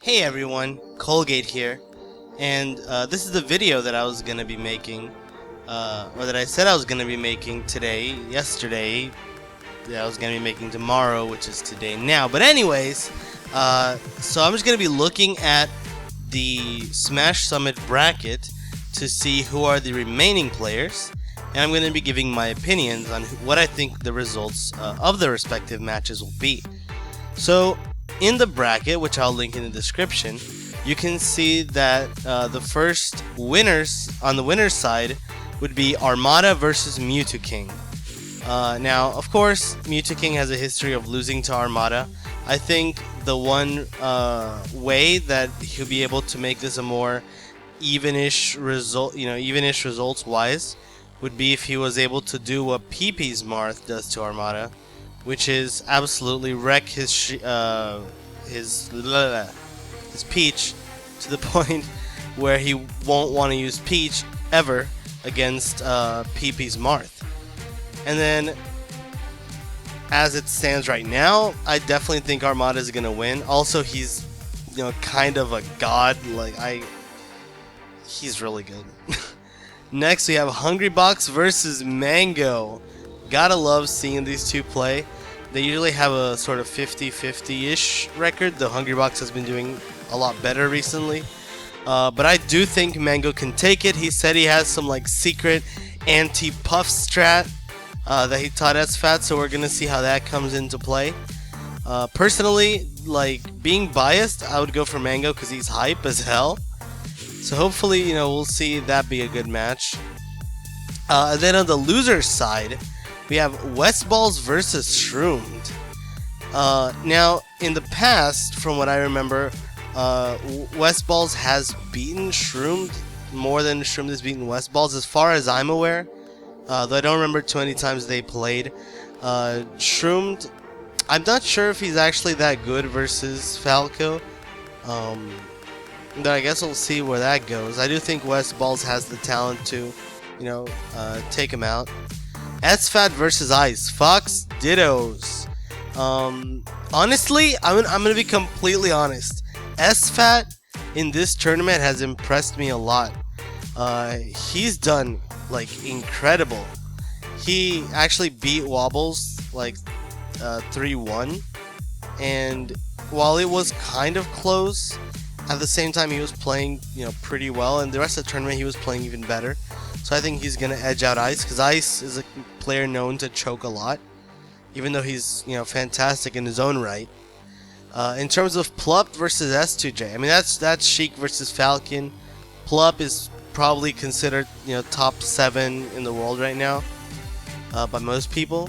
Hey everyone, Colgate here, and this is the video that I was going to be making, or that I said I was going to be making yesterday, that I was going to be making tomorrow, which is today now. But anyways, so I'm just going to be looking at the Smash Summit bracket to see who are the remaining players, and I'm going to be giving my opinions on what I think the results of the respective matches will be. So, in the bracket, which I'll link in the description, you can see that the first winners on the winner's side would be Armada versus Mewtwo King. Now, of course, Mewtwo King has a history of losing to Armada. I think the one way that he'll be able to make this a more evenish result, evenish results-wise, would be if he was able to do what PP's Marth does to Armada, which is absolutely wreck his Peach to the point where he won't want to use Peach ever against PP's Marth. And then, as it stands right now, I definitely think Armada is gonna win. Also, he's kind of a god. He's really good. Next, we have Hungrybox versus Mango. Gotta love seeing these two play. They usually have a sort of 50-50-ish record. The Hungrybox has been doing a lot better recently. But I do think Mango can take it. He said he has some secret anti-puff strat that he taught SFAT, so we're gonna see how that comes into play. Personally, being biased, I would go for Mango because he's hype as hell. So hopefully, we'll see that be a good match. And then on the loser's side, we have Westballs versus Shroomed. Now, in the past, from what I remember, Westballs has beaten Shroomed more than Shroomed has beaten Westballs, as far as I'm aware. Though I don't remember too many times they played. Shroomed, I'm not sure if he's actually that good versus Falco. But I guess we'll see where that goes. I do think Westballs has the talent to, take him out. SFAT versus Ice. Fox Dittos. Honestly, I'm gonna be completely honest. SFAT in this tournament has impressed me a lot. He's done incredible. He actually beat Wobbles 3-1, and while it was kind of close, at the same time he was playing pretty well, and the rest of the tournament he was playing even better. So I think he's gonna edge out Ice, because Ice is a player known to choke a lot, even though he's fantastic in his own right. In terms of Plup versus S2J, I mean that's Sheik versus Falcon. Plup is probably considered top 7 in the world right now by most people.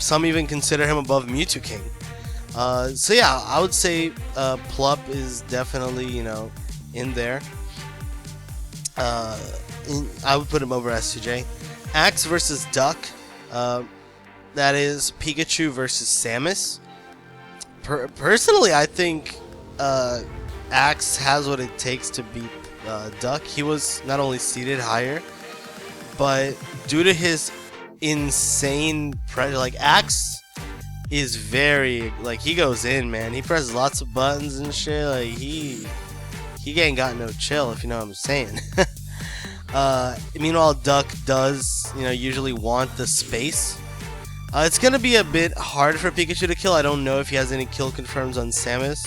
Some even consider him above Mewtwo King. So yeah, I would say Plup is definitely in there. I would put him over S2J. Axe versus Duck. That is Pikachu versus Samus. Personally, I think Axe has what it takes to beat Duck. He was not only seated higher, but due to his insane pressure, Axe is very he goes in, man. He presses lots of buttons and shit. He ain't got no chill, if you know what I'm saying. Meanwhile, Duck does usually want the space. It's gonna be a bit hard for Pikachu to kill. I don't know if he has any kill confirms on Samus.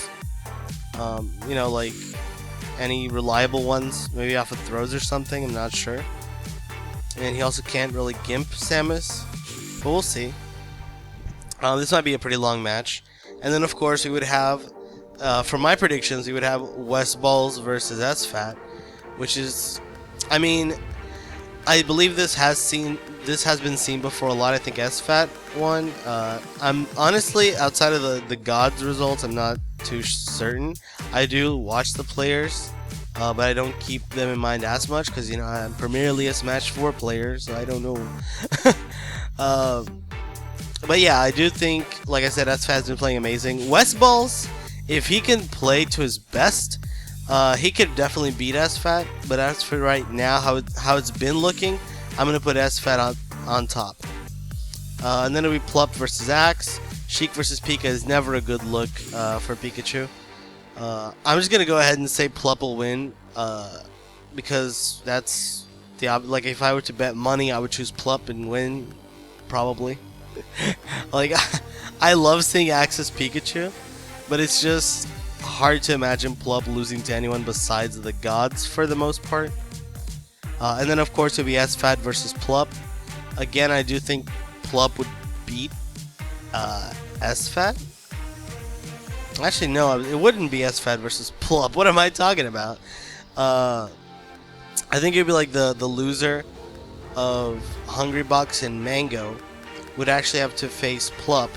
Any reliable ones, maybe off of throws or something. I'm not sure. And he also can't really gimp Samus, but we'll see. This might be a pretty long match. And then, of course, we would have, for my predictions, we would have Westballs versus SFAT, which is, I believe this has been seen before a lot. I think SFAT won. I'm honestly, outside of the gods results, I'm not too certain. I do watch the players, but I don't keep them in mind as much because I'm primarily a Smash 4 player, so I don't know. But yeah, I do think, like I said, SFAT has been playing amazing. Westballs, if he can play to his best, he could definitely beat SFAT. But as for right now, how it's been looking, I'm gonna put SFAT on top. And then it'll be Plup versus Axe. Sheik versus Pika is never a good look for Pikachu. I'm just gonna go ahead and say Plup will win, because that's like if I were to bet money, I would choose Plup and win, probably. Like I love seeing Axis Pikachu, but it's just hard to imagine Plup losing to anyone besides the gods for the most part. And then of course it would be SFAT versus Plup. Again, I do think Plup would beat SFAT. Actually, no, it wouldn't be SFAT versus Plup. What am I talking about? I think it would be like the loser of Hungrybox and Mango would actually have to face Plup.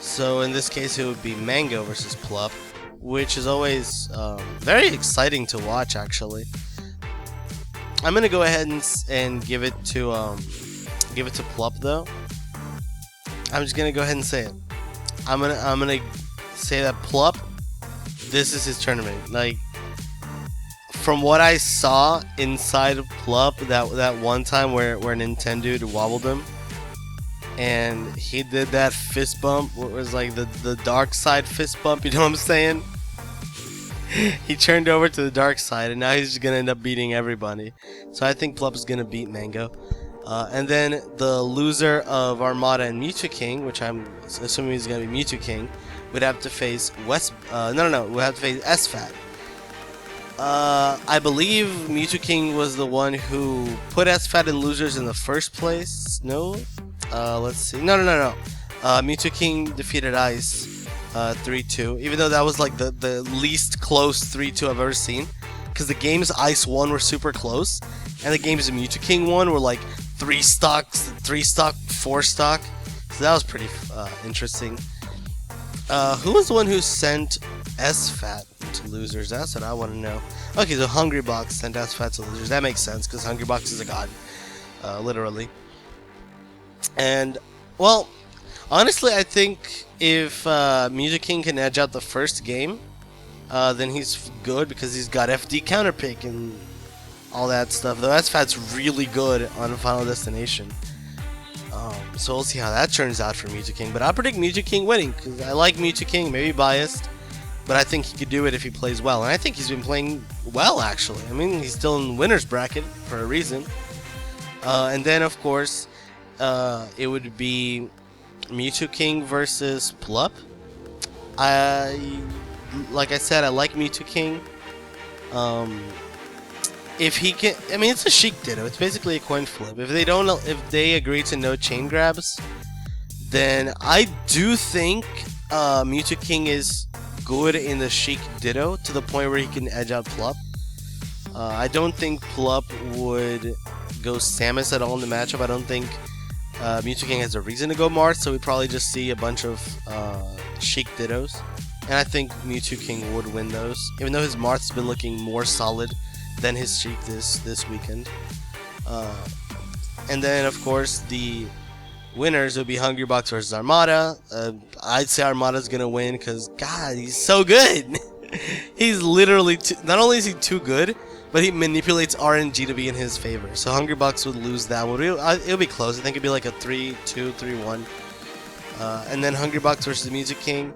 So in this case, it would be Mango versus Plup, which is always very exciting to watch, actually. I'm gonna go ahead and give it to Plup though. I'm just gonna go ahead and say it. I'm gonna say that Plup, this is his tournament. Like, from what I saw inside of Plup, that one time where Nintendo wobbled him, and he did that fist bump, what was like the dark side fist bump, you know what I'm saying? He turned over to the dark side, and now he's just gonna end up beating everybody. So I think Plup is gonna beat Mango. And then the loser of Armada and Mewtwo King, which I'm assuming is gonna be Mewtwo King, would have to face would have to face SFAT. I believe Mewtwo King was the one who put SFAT in losers in the first place. No? Let's see. No. Mewtwo King defeated Ice 3-2, even though that was like the least close 3-2 I've ever seen. Because the games Ice won were super close, and the games Mewtwo King won were like 3 stock, 4 stock. So that was pretty interesting. Who was the one who sent SFAT to losers? That's what I want to know. Okay, so Hungrybox sent SFAT to losers. That makes sense, because Hungrybox is a god. Literally. And, well, honestly, I think if Mewtwo King can edge out the first game, then he's good, because he's got FD counterpick and all that stuff. Though SFAT's really good on Final Destination. So we'll see how that turns out for Mewtwo King. But I predict Mewtwo King winning, because I like Mewtwo King, maybe biased, but I think he could do it if he plays well. And I think he's been playing well, actually. I mean, he's still in winner's bracket for a reason. And then, of course, it would be Mewtwo King versus Plup. Like I said, I like Mewtwo King. If he can, I mean, it's a Sheik Ditto. It's basically a coin flip. If they agree to no chain grabs, then I do think Mewtwo King is good in the Sheik Ditto to the point where he can edge out Plup. I don't think Plup would go Samus at all in the matchup. I don't think Mewtwo King has a reason to go Marth, so we'd probably just see a bunch of Sheik Dittos. And I think Mewtwo King would win those, even though his Marth's been looking more solid than his Sheik this weekend. And then, of course, the winners would be Hungrybox versus Armada. I'd say Armada's gonna win because, God, he's so good. He's literally not only is he too good, but he manipulates RNG to be in his favor. So Hungrybox would lose that one. It'll be close. I think it'd be like a 3-2, 3-1. And then Hungrybox versus Mewtwo King.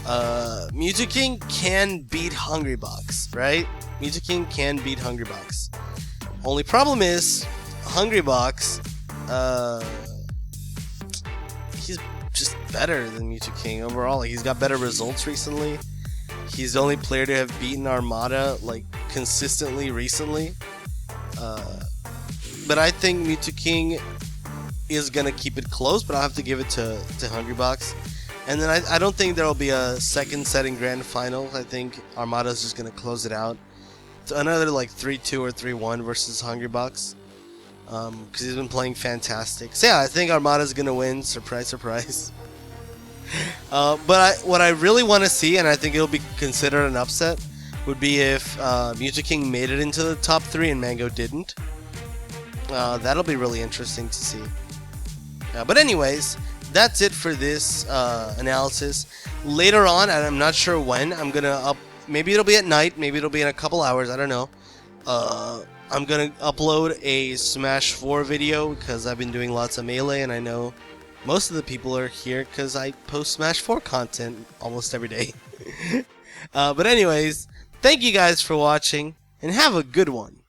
Mewtwo King can beat Hungrybox, right? Mewtwo King can beat Hungrybox. Only problem is, Hungrybox, he's just better than Mewtwo King overall. Like, he's got better results recently. He's the only player to have beaten Armada, like, consistently recently. But I think Mewtwo King is gonna keep it close, but I'll have to give it to Hungrybox. And then I don't think there will be a second setting grand final. I think Armada's just gonna close it out. It's another like 3-2 or 3-1 versus Hungrybox. Because he's been playing fantastic. So yeah, I think Armada's gonna win. Surprise, surprise. But what I really want to see, and I think it'll be considered an upset, would be if Mewtwo King made it into the top 3 and Mango didn't. That'll be really interesting to see. But anyways, that's it for this analysis. Later on, and I'm not sure when, I'm gonna maybe it'll be at night, maybe it'll be in a couple hours, I don't know. I'm gonna upload a Smash 4 video because I've been doing lots of Melee, and I know most of the people are here because I post Smash 4 content almost every day. But anyways, thank you guys for watching, and have a good one.